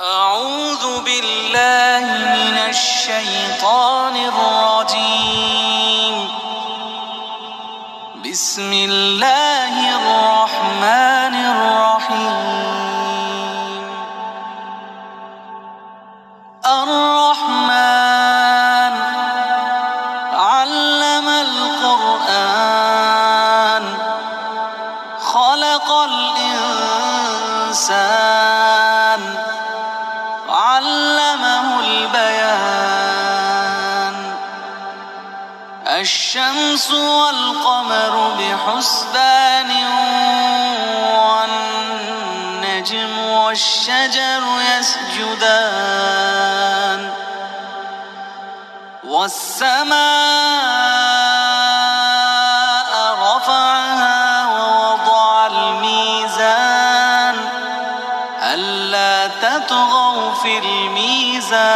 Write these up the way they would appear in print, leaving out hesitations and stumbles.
أعوذ بالله من الشيطان الرجيم. بسم الله الرحمن الرحيم. الرحمن علم القرآن خلق الإنسان علمه البيان. الشمس والقمر بحسبان والنجم والشجر يسجدان والسماء رفعها ووضع الميزان ألا تطغوا في الميزان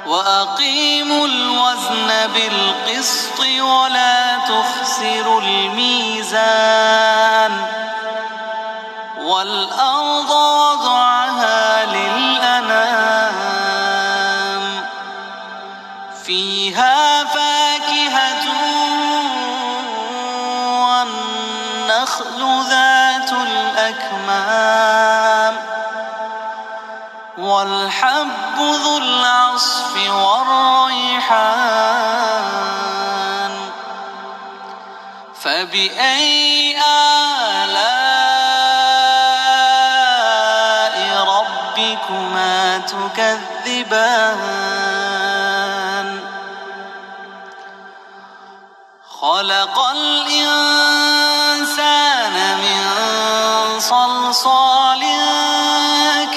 وأقيموا الوزن بالقسط ولا تخسروا الميزان. والأرض وضعها للأنام فيها فاكهة والنخل ذات الأكمام والحب ذو العصف والريحان. فبأي آلاء ربكما تكذبان؟ خلق الإنسان من صلصال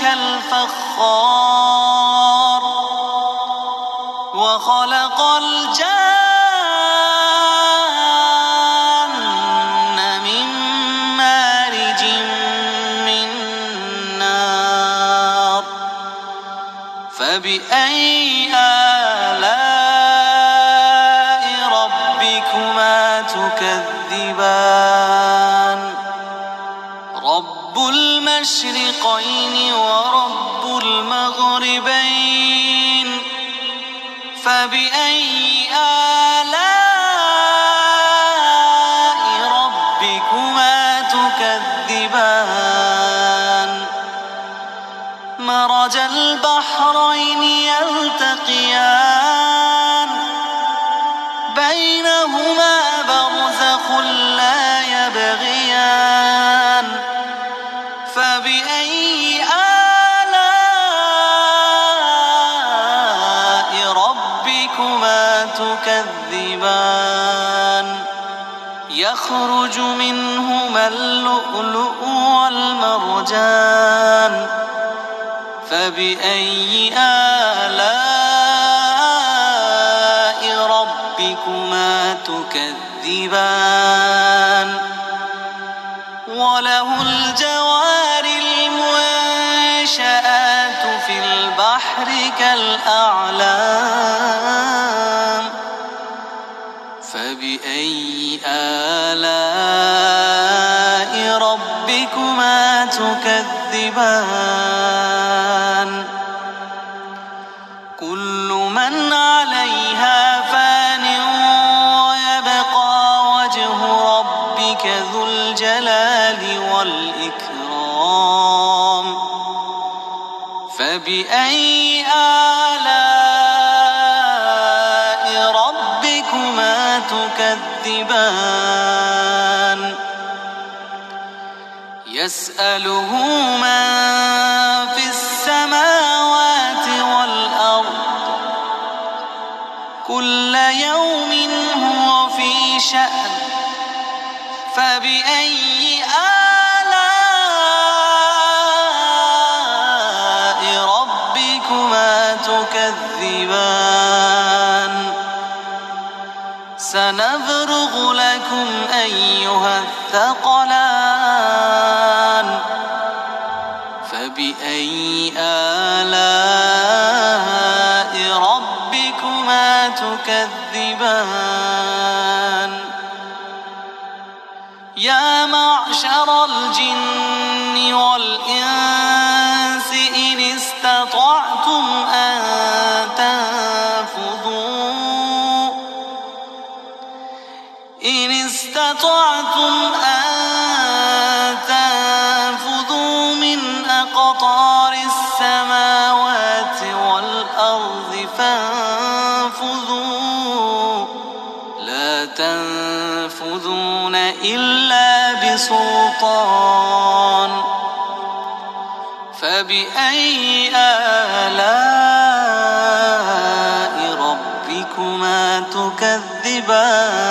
كالفخار وخلق الجان من مارج من نار. فبأي آلاء ربكما تكذبان؟ رب المشرقين ورب المغربين. فبأي آلاء ربكما تكذبان؟ مرج البحرين يلتقيان بينهما برزخ لا يبغيان. فبأي آلاء ربكما تكذبان؟ يخرج منهما اللؤلؤ والمرجان. فبأي آلاء ربكما تكذبان؟ وله الجوار المنشآت في البحر كالأعلام. فبأي آلاء ربكما تكذبان؟ كل من عليها فان ويبقى وجه ربك ذو الجلال والإكرام. فبأي آلاء ربكما تكذبان؟ يسأله من في السماوات والأرض كل يوم هو في شأن. فبأي آلاء ربكما تكذبان؟ سنفرغ لكم أيها الثقلان. فبأي آلاء ربكما تكذبان؟ يا معشر الجن والإنس كأقطار السماوات والأرض فانفذوا لا تنفذون إلا بسلطان فبأي آلاء ربكما تكذبان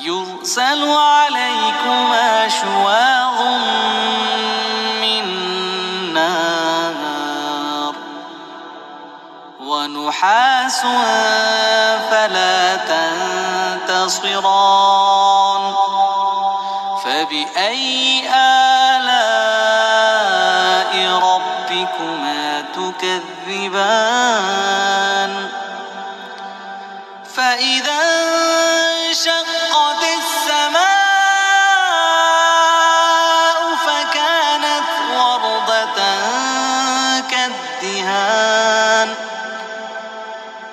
يرسل عليكما شواظ من نار ونحاس فلا تنتصران فبأي آلاء ربكما تكذبان فإذا انشقت السماء فكانت وردة كالدهان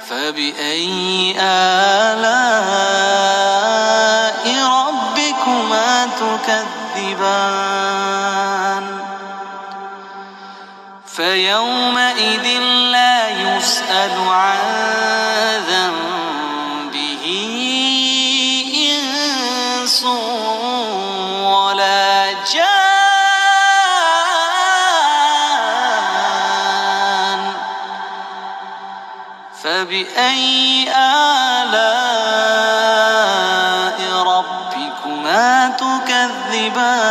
فبأي آلاء ربكما تكذبان فيومئذ لا يسأل عن ذنبه إنس ولا جان فبأي آلاء ربكما تكذبان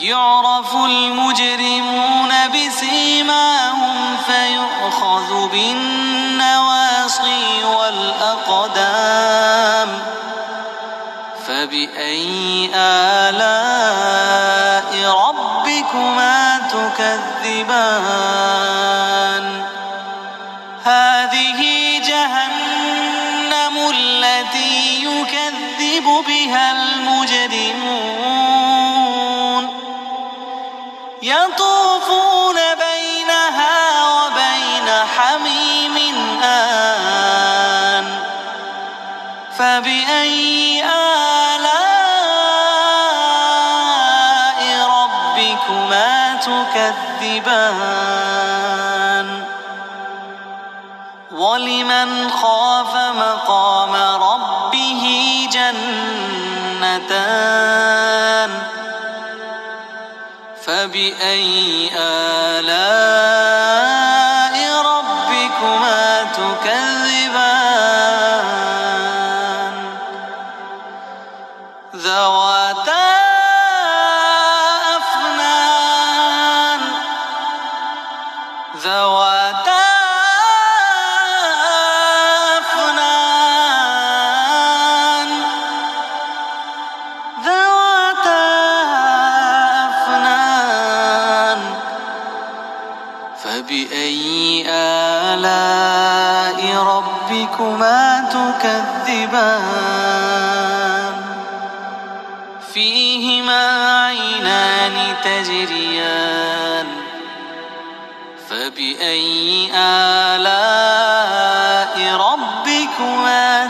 يعرف المجرمون بسيماهم فيؤخذ بالنواصي والأقدام فبأي آلاء ربكما تكذبان هذه جهنم التي يكذب بها المجرمون يطوفون بينها وبين حميم آن فبأي آلاء ربكما تكذبان ولمن خاف مقام ربه جنتان فبأي آلاء ربكما تكذبان ذواتا أفنان ذواتا أفنان ذواتا أفنان فبأي آلاء ربكما تكذبان فيهما عينان تجريان فبأي آلاء ربكما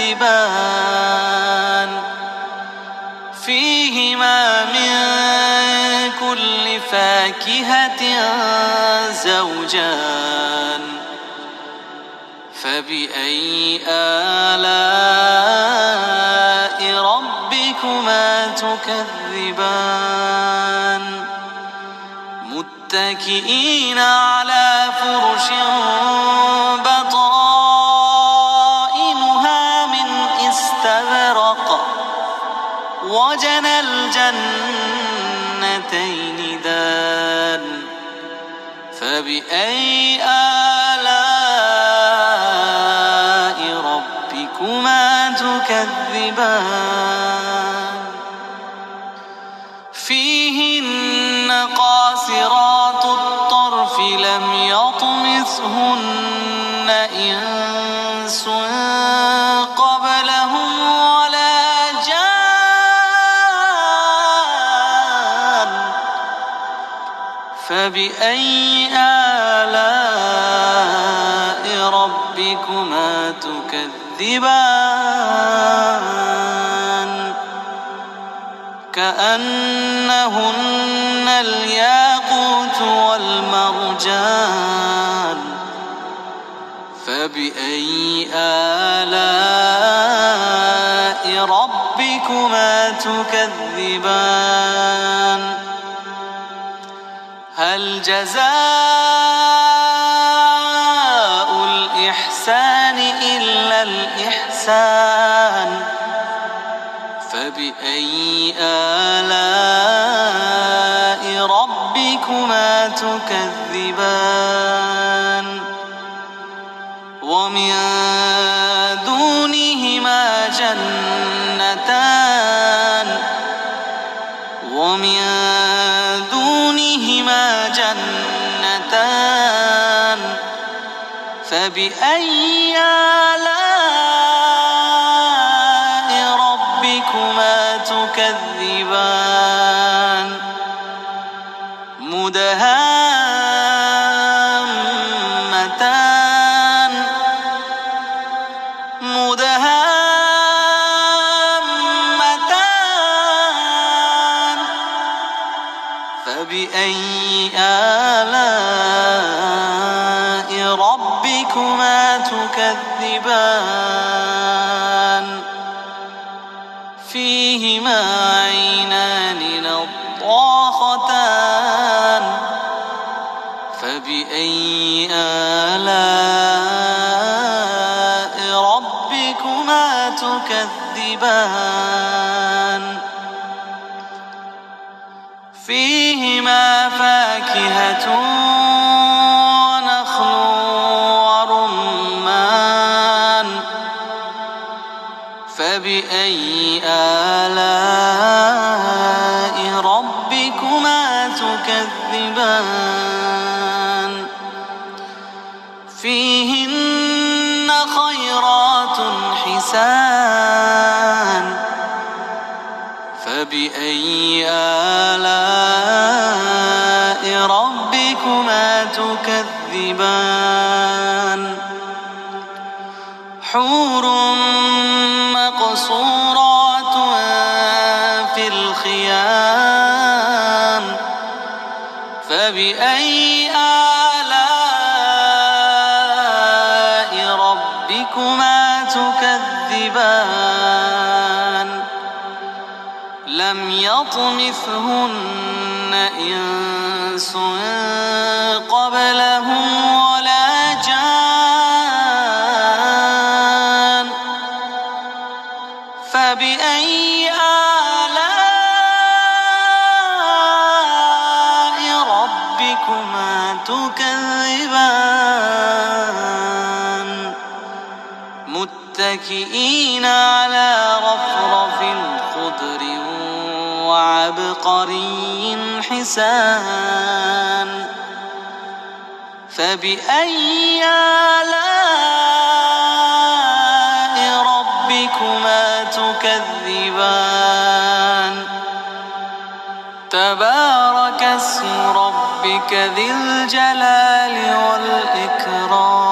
تكذبان فيهما من كل فاكهة زوجان فبأي آلاء ربكما تكذبان متكئين على فرش بطائنها من استبرق وجنى الجنتين دان فبأي آلاء ربكما تكذبان فيهن قاصرات الطرف لم يطمثهن إنس قبلهم ولا جان فبأي آلاء ربكما تكذبان كأنهن الياقوت والمرجان فبأي آلاء ربكما تكذبان هل جزاء الإحسان إلا الإحسان فبأي آلاء ربكما تكذبان ومن دونهما جنتان فبأي آلاء ربكما تكذبان مدهامتان فبأي آلاء ربكما تكذبان فيهما عينان نضاختان فبأي آلاء ربكما تكذبان فيهما فاكهة ونخل ورمان فبأي آلاء ربكما تكذبان فيهن خيرات حسان فبأي آلاء ربكما تكذبان حور مقصورات في الخيام فبأي آلاء ربكما تكذبان لم يطمثهن إنس قبلهم ولا جان فبأي آلاء ربكما تكذبان متكئين على رفرف خضر وعبقري حسان فبأي آلاء ربكما تكذبان تبارك اسم ربك ذي الجلال والإكرام